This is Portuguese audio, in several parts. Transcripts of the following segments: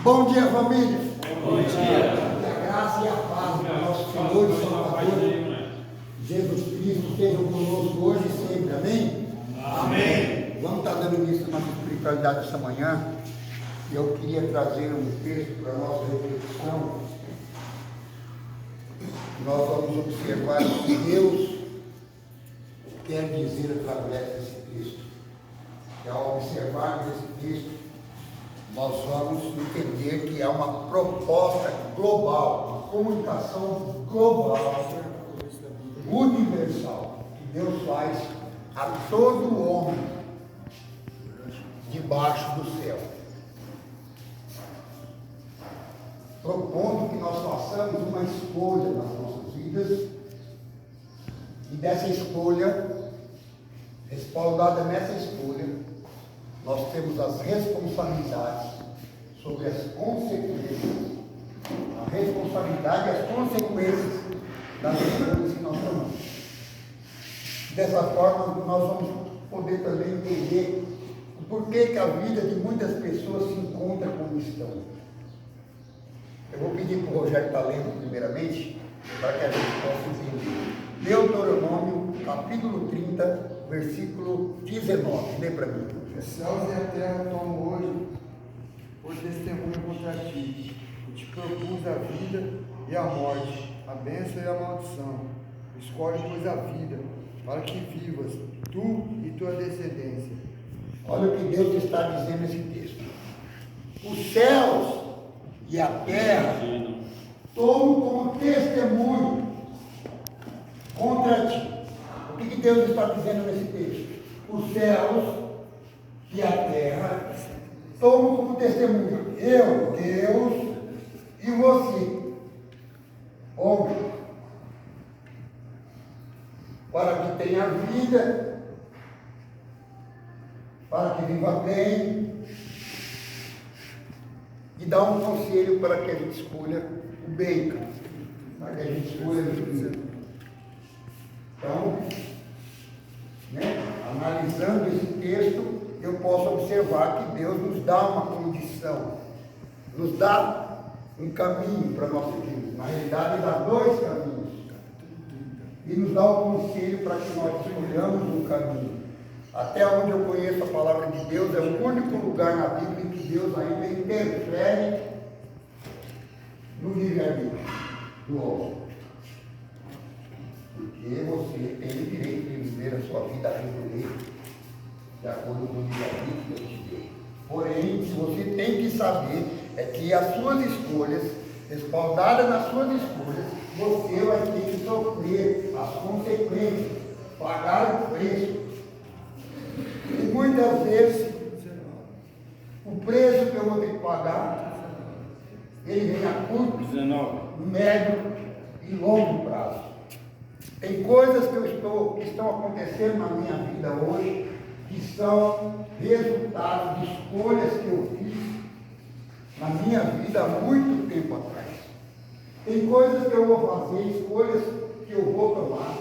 Bom dia, família. Bom dia. Que a graça e a paz do nosso Senhor e Salvador Jesus Cristo estejam conosco hoje e sempre. Amém? Amém. Vamos estar dando início à nossa espiritualidade esta manhã. E eu queria trazer um texto para a nossa reflexão. Nós vamos observar o que Deus quer dizer através desse texto. E ao observar esse texto, nós vamos entender que é uma proposta global, uma comunicação global, universal, que Deus faz a todo homem debaixo do céu, propondo que nós façamos uma escolha nas nossas vidas, e dessa escolha, respaldada nessa escolha, nós temos as responsabilidades sobre as consequências, a responsabilidade e as consequências das escolhas que nós tomamos. Dessa forma, nós vamos poder também entender o porquê que a vida de muitas pessoas se encontra como estão. Eu vou pedir para o Rogério estar lendo primeiramente, para que a gente possa entender. Deuteronômio, capítulo 30, versículo 19. Lê para mim. Os céus e a terra tomam hoje por testemunho contra ti. Eu te propus a vida e a morte, a bênção e a maldição. Escolhe, pois, a vida, para que vivas, tu e tua descendência. Olha o que Deus está dizendo nesse texto. Os céus e a terra tomam como testemunho contra ti. O que Deus está dizendo nesse texto? Os céus e a terra tomam como testemunho eu, Deus, e você, homem, para que tenha vida, para que viva bem, e dá um conselho para que a gente escolha o bem, para que a gente escolha o bem. Então, analisando esse texto, eu posso observar que Deus nos dá uma condição, nos dá um caminho para nós seguirmos. Na realidade, Ele dá dois caminhos. E nos dá um conselho para que nós escolhamos um caminho. Até onde eu conheço a palavra de Deus, é o único lugar na Bíblia em que Deus ainda interfere no livre-arbítrio do homem. Porque você tem o direito de viver a sua vida a resolver de acordo com o livre-arbítrio que Deus te deu. Porém, você tem que saber é que as suas escolhas, respaldadas nas suas escolhas, você vai ter que sofrer as consequências, pagar o preço. E muitas vezes, o preço que eu vou ter que pagar, ele vem a curto, médio e longo prazo. Tem coisas que estão acontecendo na minha vida hoje, que são resultado de escolhas que eu fiz na minha vida há muito tempo atrás. Tem coisas que eu vou fazer, escolhas que eu vou tomar,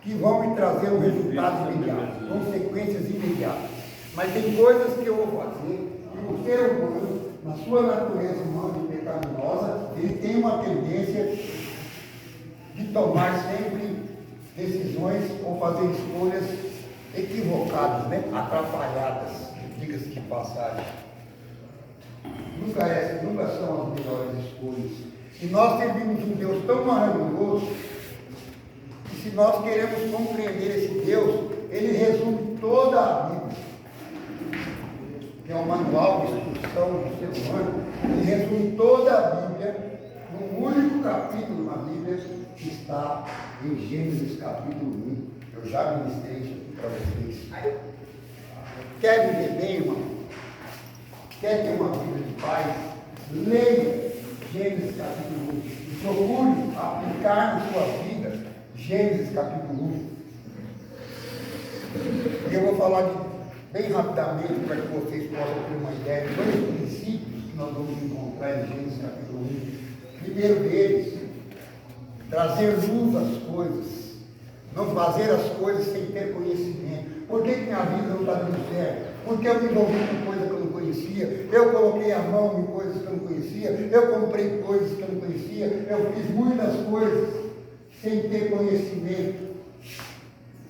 que vão me trazer um resultado imediato, consequências imediatas. Mas tem coisas que eu vou fazer, que o ser humano, na sua natureza humana e pecaminosa, ele tem uma tendência de tomar sempre decisões ou fazer escolhas equivocadas, atrapalhadas, diga-se de passagem. Nunca são as melhores escolhas. E nós servimos um Deus tão maravilhoso, que se nós queremos compreender esse Deus, ele resume toda a Bíblia, que é o manual de instrução do ser humano. Ele resume toda a Bíblia num único capítulo na Bíblia, que está em Gênesis capítulo 1. Eu já ministrei isso aqui para vocês. Quer viver bem, irmão? Quer ter uma vida de paz? Leia Gênesis capítulo 1 e procure aplicar na sua vida Gênesis capítulo 1. E eu vou falar bem rapidamente para que vocês possam ter uma ideia de dois princípios que nós vamos encontrar em Gênesis capítulo 1. Primeiro deles, trazer luz às coisas, não fazer as coisas sem ter conhecimento. Por que minha vida não está dando certo? Porque eu me envolvi com coisa que eu não conhecia. conhecia, eu coloquei a mão em coisas que eu não conhecia, eu comprei coisas que eu não conhecia, eu fiz muitas coisas sem ter conhecimento,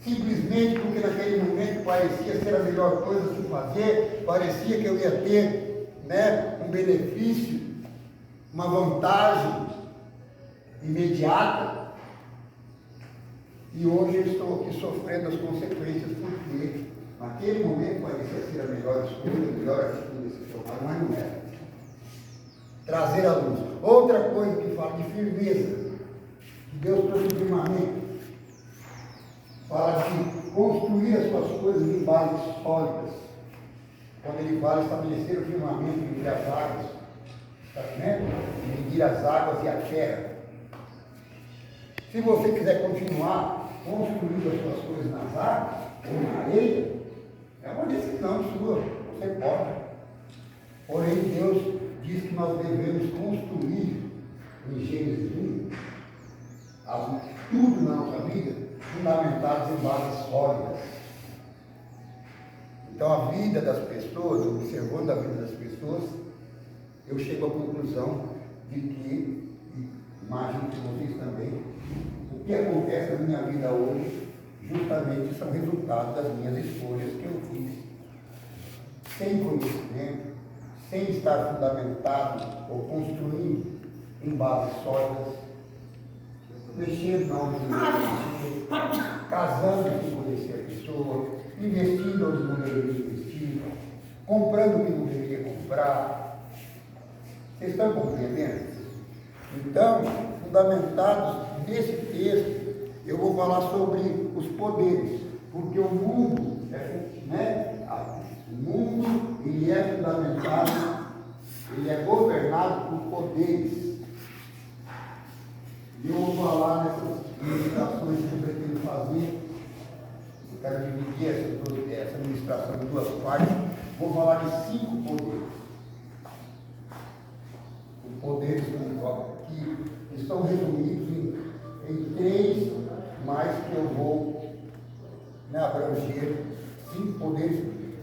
simplesmente porque naquele momento parecia ser a melhor coisa a se fazer, parecia que eu ia ter, né, um benefício, uma vantagem imediata. E hoje eu estou aqui sofrendo as consequências, porque naquele momento parecia ser a melhor escolha, a melhor atitude a se tomar, mas não era. Trazer a luz. Outra coisa que fala de firmeza, que Deus trouxe o firmamento, fala de construir as suas coisas em bases sólidas. Quando ele fala estabelecer o firmamento entre as águas, tá vendo? Medir as águas e a terra. Se você quiser continuar construindo as suas coisas nas águas ou na areia, é uma decisão sua, você pode. Porém, Deus diz que nós devemos construir, em Gênesis 1, tudo na nossa vida, fundamentados em bases sólidas. Então, a vida das pessoas, observando a vida das pessoas, eu chego à conclusão de que, imagino que vocês também, o que acontece na minha vida hoje, justamente são resultados das minhas escolhas que eu fiz, sem conhecimento, sem estar fundamentado ou construindo em bases sólidas, mexendo na onde não investir, casando sem conhecer a pessoa, investindo onde não deveria investir, comprando o que não deveria comprar. Vocês estão compreendendo? Então, fundamentados nesse texto, eu vou falar sobre os poderes, porque o mundo, o mundo ele é fundamentado, ele é governado por poderes. E eu vou falar nessas ministrações que eu pretendo fazer. Eu quero dividir essa ministração em duas partes. Vou falar de 5 poderes. Os poderes que estão resumidos em 3, mas que eu vou abranger 5 poderes.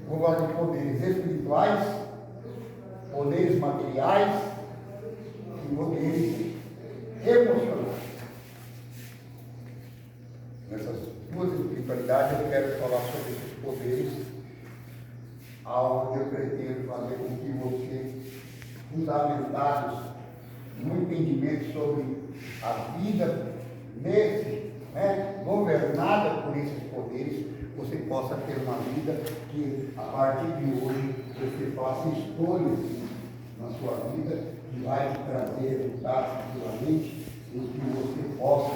Vou falar de poderes espirituais, poderes materiais e poderes emocionais. Nessas 2 espiritualidades eu quero falar sobre esses poderes, aonde eu pretendo fazer com que você, fundamentados no entendimento sobre a vida governada por esses poderes, você possa ter uma vida que a partir de hoje você faça escolhas na sua vida que vai te trazer resultados futuramente em que você possa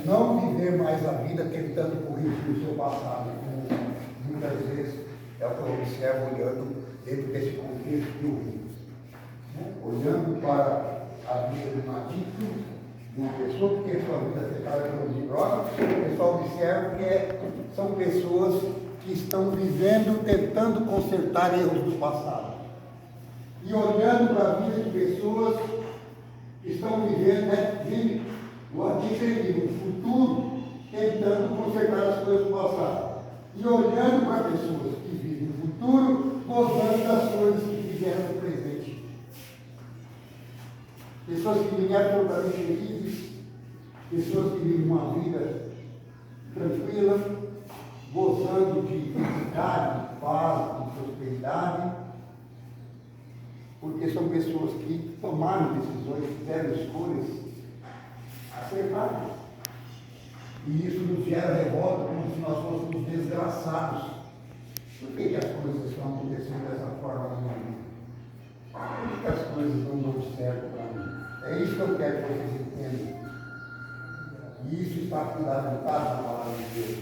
não viver mais a vida tentando corrigir o seu passado, como muitas vezes é o que eu observo olhando dentro desse contexto que eu vivo. Olhando para a vida de um adicto, de uma pessoa que tem sua vida afetada por drogas, o pessoal observa que são pessoas que estão vivendo, tentando consertar erros do passado. E olhando para a vida de pessoas que estão vivendo, o adicto vive o futuro, tentando consertar as coisas do passado. E olhando para pessoas que vivem o futuro, gozando das coisas que fizeram no presente. Pessoas que vieram totalmente felizes, pessoas que vivem uma vida tranquila, gozando de felicidade, de paz, de prosperidade, porque são pessoas que tomaram decisões, fizeram escolhas acertadas. E isso nos gera revolta, como se nós fôssemos desgraçados. Por que as coisas estão acontecendo dessa forma na minha vida? Por que as coisas não dão certo para mim? É isso que eu quero que vocês entendam. E isso está fundamentado na palavra de Deus.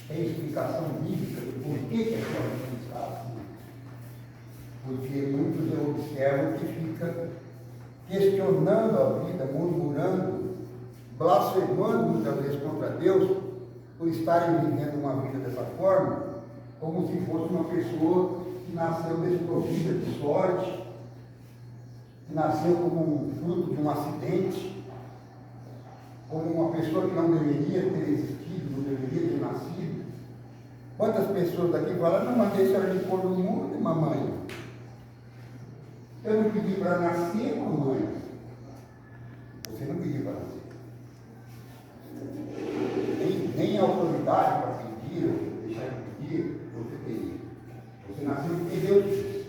Tem explicação bíblica de por que a sua vida está assim. Porque muitos eu observo que ficam questionando a vida, murmurando, blasfemando muitas vezes contra Deus, por estarem vivendo uma vida dessa forma, como se fosse uma pessoa que nasceu desprovida de sorte, que nasceu como um fruto de um acidente, como uma pessoa que não deveria ter existido, não deveria ter nascido. Quantas pessoas daqui falam, não, mas deixa ela me pôr no mundo, mamãe. Eu não pedi para nascer, mamãe. Você não pediu para nascer. Nem a autoridade para pedir, ou deixar de pedir, você teria. Você nasceu porque Deus quis.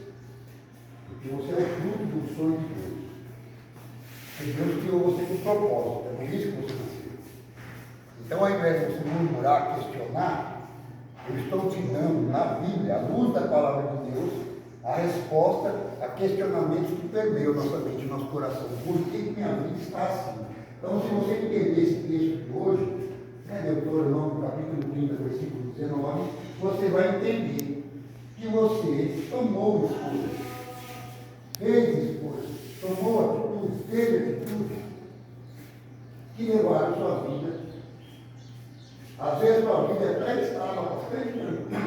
Porque você é fruto do sonho de Deus. Porque Deus criou você com propósito. É por isso que você nasceu. Então, ao invés de você murmurar, questionar, eu estou te dando na Bíblia, à luz da palavra de Deus, a resposta a questionamentos que permeiam nossa mente e nosso coração. Por que minha vida está assim? Então, se você entender esse texto de hoje, Deuteronômio capítulo 30, versículo 19, você vai entender que você tomou escolhas, fez escolhas, tomou atitudes, teve atitudes que levaram a sua vida. Às vezes a sua vida até estava bastante tranquila,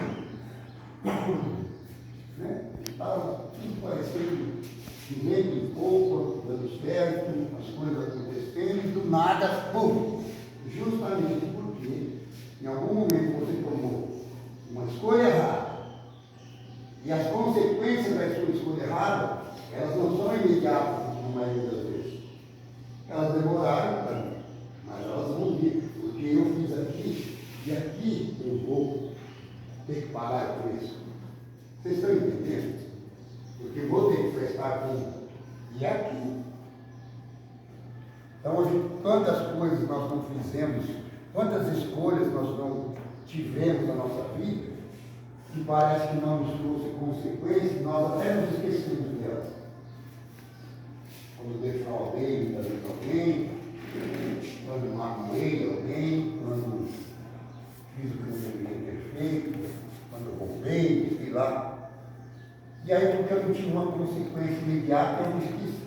né? Estava tudo parecendo de vento em pouco, dando certo, as coisas acontecendo, e do nada, pum! Justamente porque em algum momento você tomou uma escolha errada. E as consequências da sua escolha errada, elas não são imediatas, na maioria das vezes. Elas demoraram também, mas elas vão vir, porque eu fiz aqui, e aqui eu vou ter que pagar por isso. Vocês estão entendendo? Porque eu vou ter que prestar conta. E aqui. Então, hoje, quantas coisas nós não fizemos, quantas escolhas nós não tivemos na nossa vida, que parece que não nos trouxe consequências, nós até nos esquecemos delas. Quando defraudei muitas vezes alguém, quando magoei alguém, quando fiz o que eu deveria ter feito, quando roubei, sei lá. E aí, porque eu não tinha uma consequência imediata, eu me esqueci.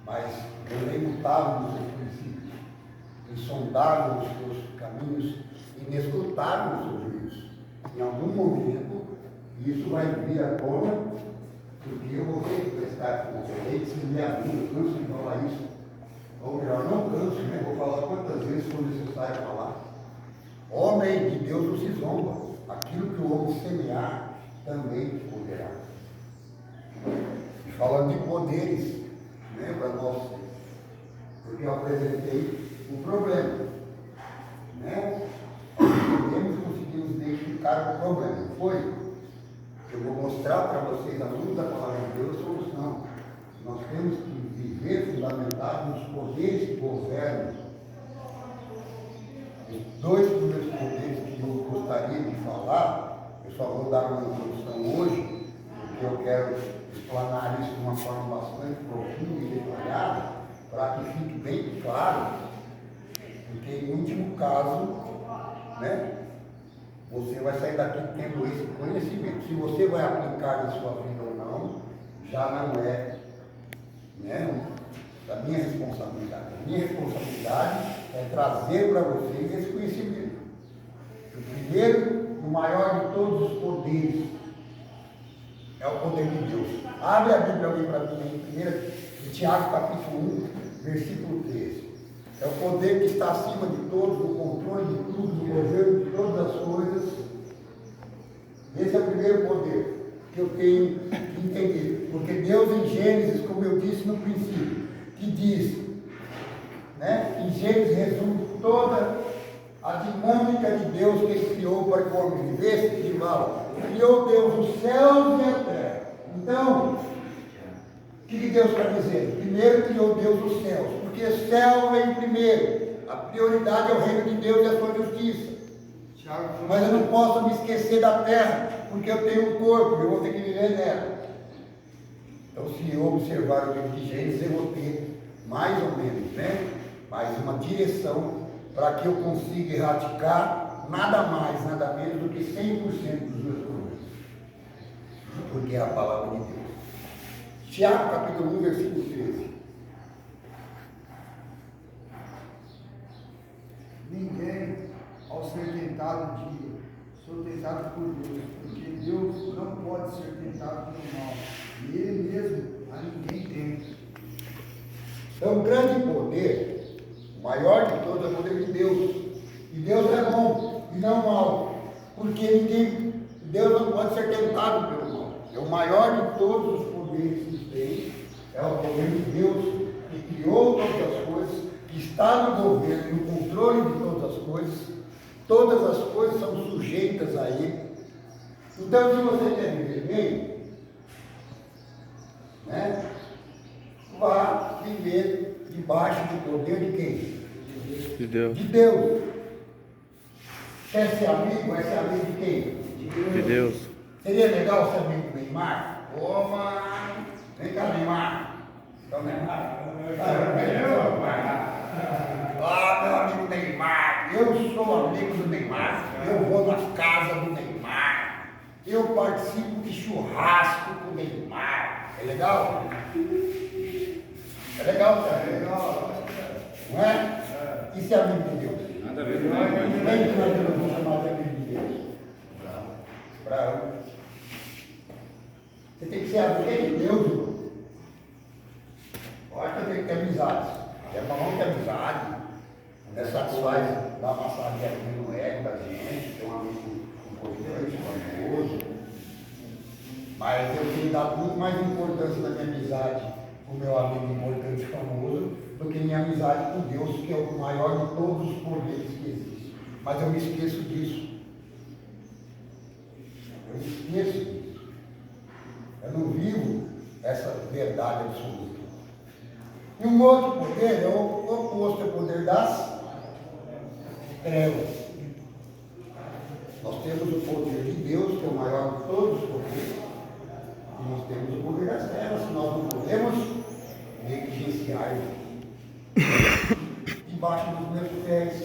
Mas eu é imutável nos seus princípios, insondável nos seus caminhos, inescrutável nos seus juízos. Em algum momento, isso vai vir à tona, porque eu vou ter que prestar conta. Se me abrir, eu canso de falar isso. Ou melhor, não canso, né? Vou falar quantas vezes for necessário falar. Homem de Deus não se zomba. Aquilo que o homem semear, também colherá. E falando de poderes, né, para nós, porque eu apresentei o problema, né? Conseguimos identificar o problema, não foi? Eu vou mostrar para vocês, a luz da palavra de Deus, a solução. Nós temos que viver fundamentado nos poderes que governam. Os dois primeiros poderes que eu gostaria de falar, eu só vou dar uma introdução hoje, porque eu quero explanar isso de uma forma bastante profunda e detalhada, para que fique bem claro, porque em último caso, né, você vai sair daqui tendo esse conhecimento. Se você vai aplicar na sua vida ou não, já não é, né, da minha responsabilidade. A minha responsabilidade é trazer para vocês esse conhecimento. O primeiro, o maior de todos os poderes, é o poder de Deus. Abre a Bíblia ali para mim, em Tiago capítulo 1, versículo 13. É o poder que está acima de todos, do controle de tudo, do governo de todas as coisas. Esse é o primeiro poder que eu tenho que entender. Porque Deus em Gênesis, como eu disse no princípio, que diz, né, em Gênesis resume toda a dinâmica de Deus que Ele criou para que o homem vivesse e vivava. Criou Deus os céus e a terra. Então, o que Deus está dizendo? Primeiro criou Deus os céus, porque o céu vem primeiro. A prioridade é o reino de Deus e a sua justiça. Mas eu não posso me esquecer da terra, porque eu tenho um corpo, eu vou ter que viver nela. Então, se eu observar o livro de Gênesis, eu vou ter mais ou menos, né, mais uma direção para que eu consiga erradicar nada mais, nada menos do que 100% dos meus problemas. Porque é a palavra de Deus. Tiago capítulo 1, versículo 13. Ninguém, ao ser tentado, diga, sou tentado por Deus, porque Deus não pode ser tentado pelo mal, e Ele mesmo a ninguém tenta. Então, o grande poder, o maior de todos, é o poder de Deus. E Deus é bom e não mal, porque Deus não pode ser tentado pelo mal. É o maior de todos os poderes que Todas as coisas são sujeitas a Ele. Então, se você quer viver bem, né, vá viver debaixo do poder de quem? De Deus. De Deus. Quer ser amigo? Vai ser amigo de quem? De Deus. Seria legal ser amigo do Neymar? Ô, mano, vem cá, Neymar. Então, Neymar. Ah, meu amigo Neymar, eu sou amigo do Neymar, eu vou na casa do Neymar, eu participo de churrasco com o Neymar. É legal? É legal, cara? É legal. Não é? E se é amigo de Deus? Nada a ver. Quem que nós vamos chamar de amigo de Deus? Bravo. Você tem que ser amigo de Deus, irmão. Olha que tem que ter amizade. É bom ter amizade. Não é satisfaz dar uma massarinha aqui no ego da gente, ter um amigo importante, famoso. Mas eu tenho dado muito mais importância na minha amizade com o meu amigo importante e famoso do que minha amizade com Deus, que é o maior de todos os poderes que existem. Mas eu me esqueço disso. Eu me esqueço disso. Eu não vivo essa verdade absoluta. E um outro poder é o oposto ao poder das trevas. Nós temos o poder de Deus, que é o maior de todos os poderes, e nós temos o poder das trevas, que nós não podemos negligenciar. Debaixo dos meus pés,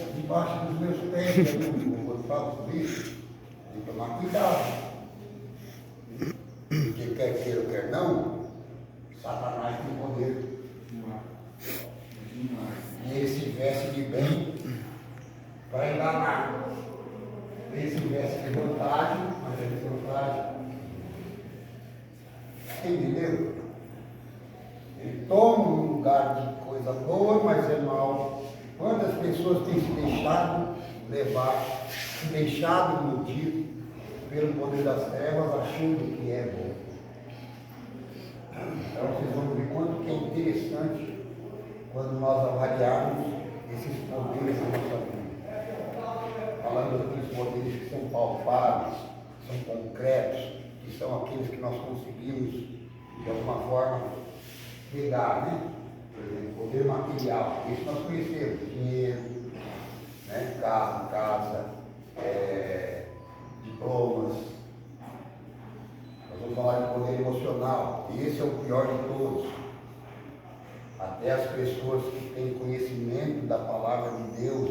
eu vou falar sobre isso, tem que tomar cuidado. Porque quer queira ou quer não, Satanás tem poder. E ele se veste de bem para enganar. Ele se veste de vantagem, mas é de vantagem. Entendeu? Ele toma um lugar de coisa boa, mas é mal. Quantas pessoas têm se deixado levar, se deixado iludir pelo poder das trevas, achando que é bom? Então vocês vão ver quanto que é interessante quando nós avaliarmos esses poderes na nossa vida. Falando daqueles poderes que são palpáveis, que são concretos, que são aqueles que nós conseguimos, de alguma forma, pegar, né? Por exemplo, poder material, isso nós conhecemos, dinheiro, né? Carro, casa, diplomas. Nós vamos falar de poder emocional, e esse é o pior de todos. Até as pessoas que têm conhecimento da palavra de Deus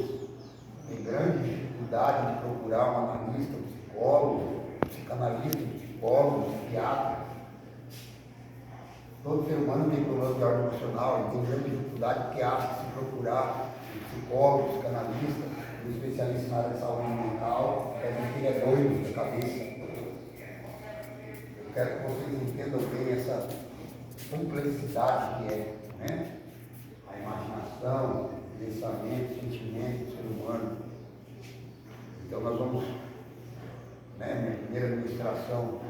têm grande dificuldade de procurar um analista, um psicólogo, um psicanalista, um psicólogo, um psiquiatra. Todo ser humano tem problema de ordem emocional e tem grande dificuldade porque acha que se procurar um psicólogo, um psicanalista, um especialista na área de saúde mental, é porque ele é doido da cabeça. Eu quero que vocês entendam bem essa complexidade que é, né? A imaginação, o pensamento, o sentimento do ser humano. Então nós vamos, né, minha primeira ministração,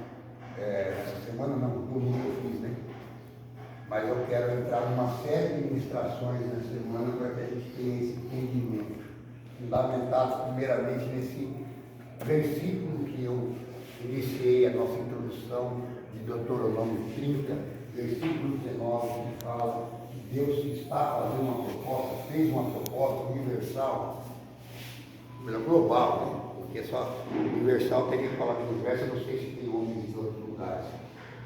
essa semana não, domingo eu fiz, né? Mas eu quero entrar numa série de ministrações na semana para que a gente tenha esse entendimento, fundamentados primeiramente nesse versículo que eu iniciei a nossa introdução de Deuteronômio 30, versículo 19, que fala que Deus está fazendo uma proposta, fez uma proposta universal, melhor global, né? Porque só universal teria que falar que universo, eu não sei se tem homens de outros lugares,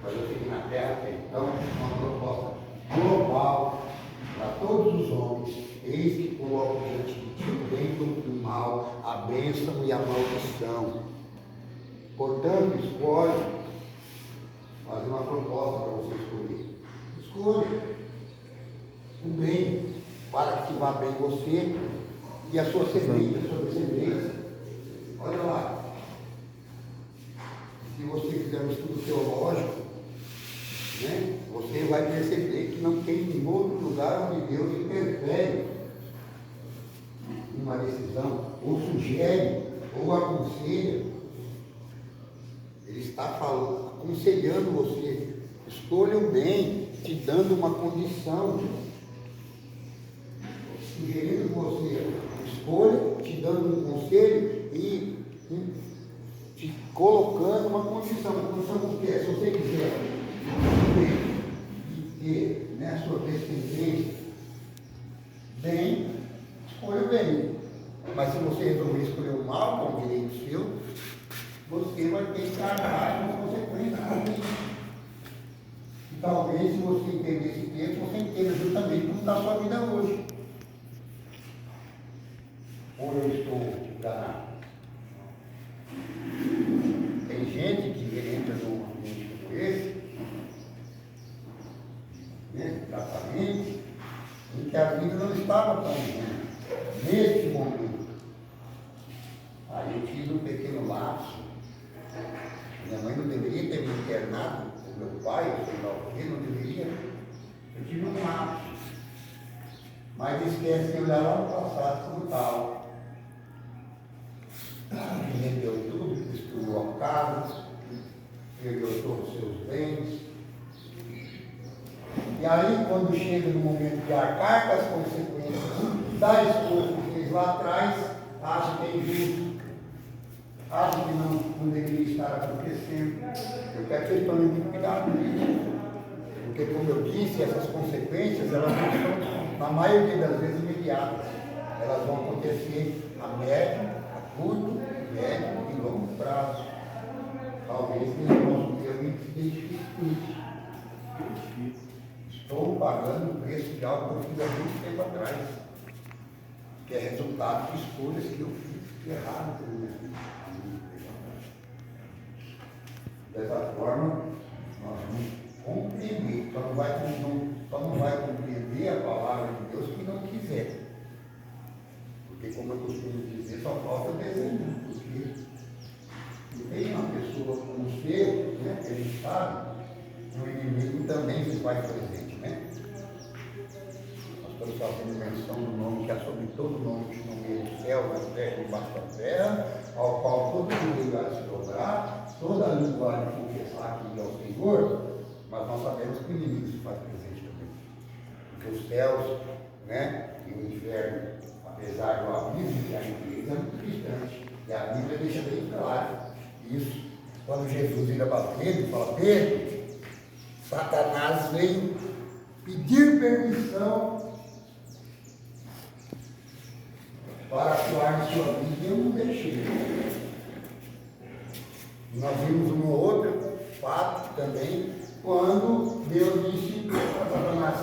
mas eu sei que na Terra tem. Então, uma proposta global para todos os homens, eis que coloco diante de ti o bem e o mal, a bênção e a maldição. Portanto, escolhe, fazer uma proposta para você escolher. Escolha o bem, para que vá bem você e a sua semente, a sua descendência. Olha lá. Se você fizer um estudo teológico, né, você vai perceber que não tem nenhum outro lugar onde Deus interfere numa decisão, ou sugere, ou aconselha. Ele está aconselhando você, escolha o bem, te dando uma condição, sugerindo você, escolha, te dando um conselho te colocando uma condição que é, se você quiser ter, né, a sua descendência bem, escolha o bem. Mas se você resolver escolher o mal como direito seu, você vai ter que arcar com as consequências ruins. E talvez, se você entender esse texto, você entenda justamente como está a sua vida hoje. Ou eu estou enganado? Tem gente que entra num ambiente como esse, né, tratamento, em que a vida não estava tão ruim, neste momento. Aí eu tive um pequeno lapso. Minha mãe não deveria ter me internado com meu pai, ou sei lá o quê, não deveria. Eu tive um lapso. Mas esquece de olhar lá no passado como tal. Vendeu tudo, destruiu a casa, perdeu todos os seus bens. E aí, quando chega no momento de arcar com as consequências da escolha que fez lá atrás, acha que é injusto, acha que não deveria estar acontecendo. Eu quero que vocês tomem muito cuidado com isso. Porque, como eu disse, essas consequências, elas não são, na maioria das vezes, imediatas. Elas vão acontecer a médio, a curto, médio e longo prazo. Talvez nós possamos ter um identifique. Estou pagando o preço de algo que eu fiz há muito tempo atrás, que é resultado de escolhas que eu fiz erradas na minha vida. Dessa forma, nós vamos compreender, só não vai compreender a palavra de Deus quem não quiser. Porque, como eu costumo dizer, só falta desenho. Porque tem uma pessoa como você, né, que a gente sabe, o inimigo também se faz presente, né? Nós estamos fazendo menção do nome que é sobre todo nome que nomeia no céu, na terra e debaixo da terra, ao qual todo joelho vai se dobrar, toda a língua vai confessar que ele é o Senhor, mas nós sabemos que o inimigo se faz presente também. Porque os céus, né, e o inferno, apesar do abismo que há entre eles, é muito distante. E a Bíblia deixa bem claro isso. Quando Jesus vira para Pedro e fala: Pedro, Satanás veio pedir permissão para atuar em sua vida e eu não deixei. Nós vimos um outro fato também, quando Deus disse para Satanás: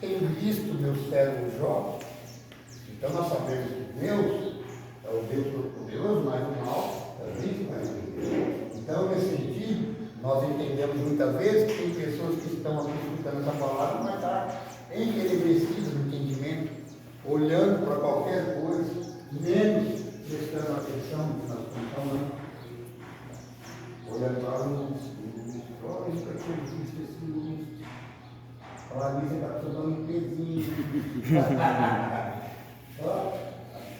tem visto meu servo Jó? Então nós sabemos que Deus é o Deus Todo-Poderoso, mas o mal também se faz Deus. Então, nesse sentido, nós entendemos muitas vezes que tem pessoas que estão aqui escutando essa palavra, mas está entenebrecidas no entendimento, olhando para qualquer coisa, menos prestando atenção no que nós estamos falando. Olhando para olha isso aqui, isso aqui. Falar nisso, está precisando um pezinho.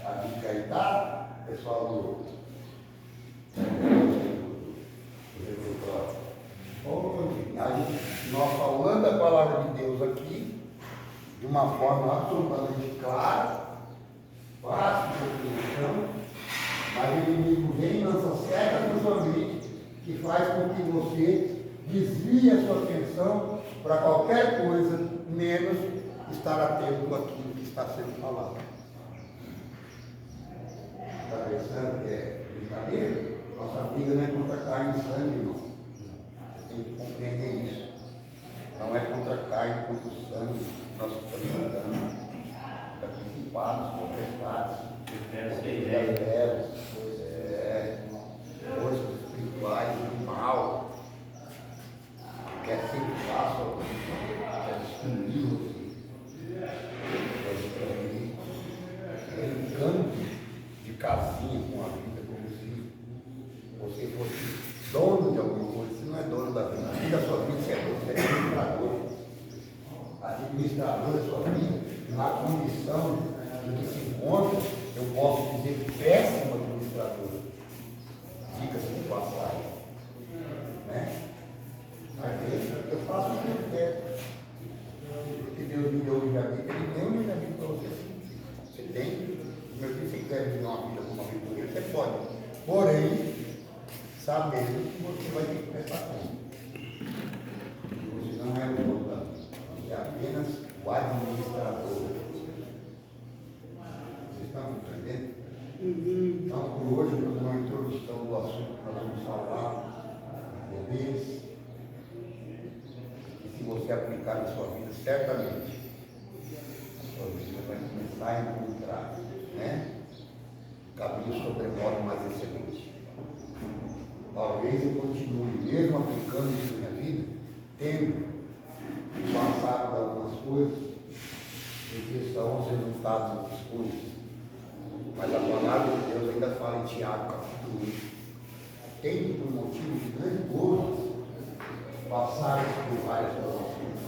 A dica aí tá, pessoal do nós falando a palavra de Deus aqui de uma forma absolutamente clara, fácil de compreensão, mas o inimigo vem e lança setas na sua mente que faz com que você desvie a sua atenção para qualquer coisa, menos estar atento àquilo que está sendo falado. Está pensando que é brincadeira? Nossa briga não é contra carne e sangue, irmão. Você tem que compreender isso. Não é contra carne, contra o sangue. Nós estamos tratando da principados, potestades, forças espirituais do mal. Quer ser fácil, quer destruir você. É um canto de casinha com a vida, como se você fosse dono de alguma coisa. Você não é dono da vida. A vida da sua vida, você é dono, você é administrador. Administrador da sua vida, na condição em que se encontra, eu posso dizer péssimo administrador. Diga-se de passagem. Né? Eu faço o que eu quero. Porque Deus me deu o livre-arbítrio, Ele deu o livre-arbítrio para você. Você tem, meu filho, se quiser viver uma vida como uma aventureira, você pode. o administrador. Vocês estão entendendo? Então, por hoje, uma introdução do assunto que nós vamos falar, bebês, e se você aplicar na sua vida, certamente, a sua vida vai começar a encontrar, né? Caminho sobremodo mais excelente. Talvez eu continue, mesmo aplicando isso na minha vida, tendo passado algumas coisas em questão aos resultados das coisas. Mas a palavra de Deus ainda fala em Tiago, capítulo 1. Tem por motivo de grande gozo passar por várias provações.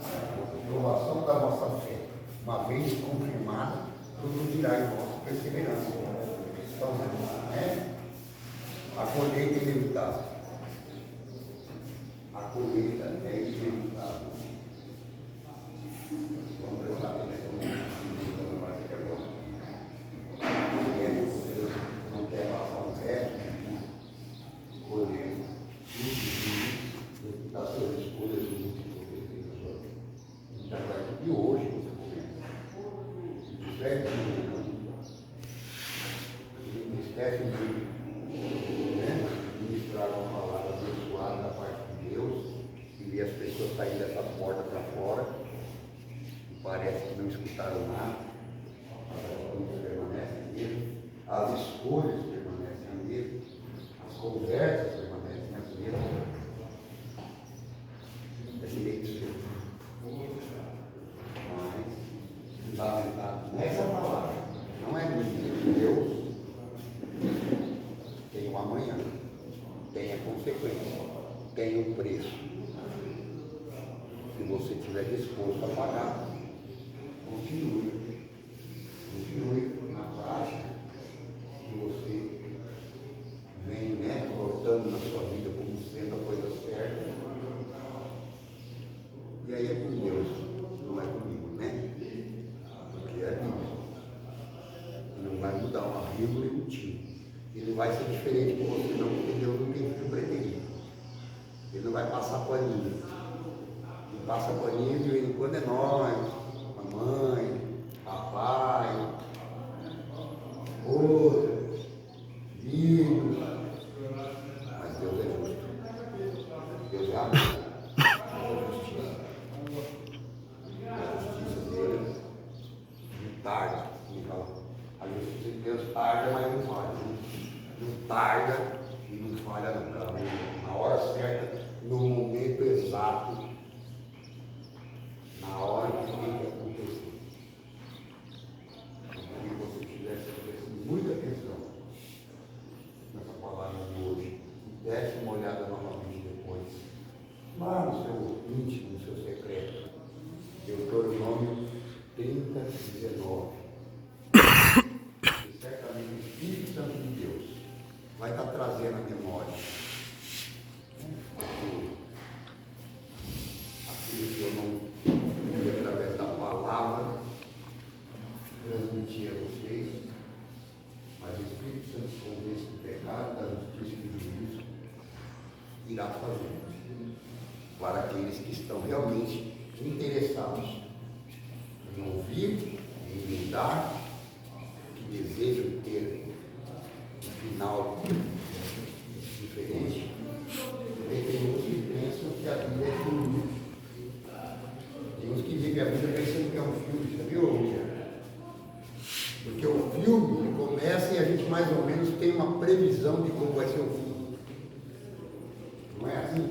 A provação da vossa fé, uma vez confirmada, produzirá em vossa perseverança. Então, né? A colheita é inevitável. A colheita é inevitável. Vamos prestar atenção nisso, vai ficar bom. Você não quer passar um resto, colher tudo das suas escolhas do mundo. Então, a partir de hoje, você começa. Esquece de ministrar uma palavra abençoada da parte de Deus e ver as pessoas saírem dessa porta para fora e parece que não escutaram nada. As coisas permanecem mesmo, as escolhas permanecem mesmo, as conversas permanecem as mesmas. É direito seu. Mas, fundamentado nessa palavra, não é minha, Deus tem um amanhã, tem a consequência, tem o preço. Se você estiver disposto a pagar, continue na prática que você vem, né, colocando na sua vida como sendo a coisa certa. E aí é com Deus, não é comigo, né? Porque é Deus. Não vai mudar uma vírgula e um tio. Ele vai ser diferente com você, não, porque Deus não tem filho preterido. Ele não vai passar paninho. Ele passa paninho de vez em quando é nós, mamãe, papai, outra, filho. Mas Deus é justo. Deus é amor. É justiça. A justiça dele não tarda. A justiça de Deus tarda, mas não falha. Não tarda e não falha nunca. Na hora certa, no momento exato, na hora que tem que acontecer. Então, que você tivesse prestando muita atenção nessa palavra de hoje, e desse uma olhada novamente depois, lá no seu íntimo, no seu secreto, Deuteronômio 30:19. E certamente o Espírito Santo de Deus vai estar trazendo a memória aquilo que eu não pude, através da palavra, transmitir a vocês, mas o Espírito Santo convence do pecado, da justiça e do juízo, irá fazer para aqueles que estão realmente interessados em ouvir, em lidar, que desejam ter um final diferente. Tem uns que pensam que a vida é filme. Tem uns que vivem a vida pensando que é um filme, já viu? Porque o filme ele começa e a gente mais ou menos tem uma previsão de como vai ser o fim. Não é assim?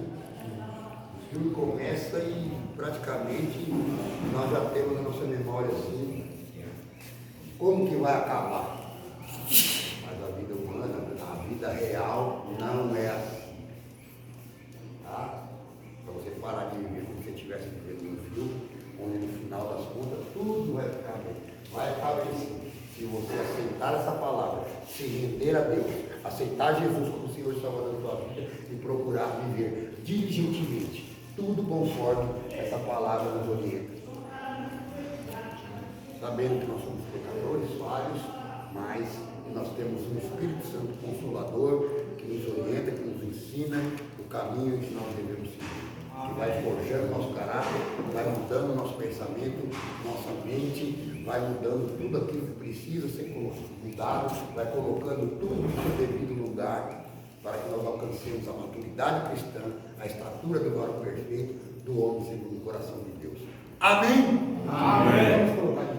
O filme começa e praticamente nós já temos na nossa memória assim, como que vai acabar. Mas a vida humana, a vida real não é assim. Tá? Para você parar de viver como se estivesse vivendo um filme, onde no final das contas tudo vai ficar bem. Vai ficar bem sim. Se você aceitar essa palavra, se render a Deus, aceitar Jesus como Senhor e Salvador da sua vida e procurar viver diligentemente, tudo conforme essa palavra nos orienta. Sabendo que nós somos pecadores, falhos, mas nós temos um Espírito Santo Consolador que nos orienta, que nos ensina o caminho que nós devemos seguir. que vai forjando nosso caráter, vai mudando nosso pensamento, nossa mente, vai mudando tudo aquilo que precisa ser mudado, vai colocando tudo no seu devido lugar, para que nós alcancemos a maturidade cristã, a estatura do varão perfeito, do homem segundo o coração de Deus. Amém? Amém. Vamos colocar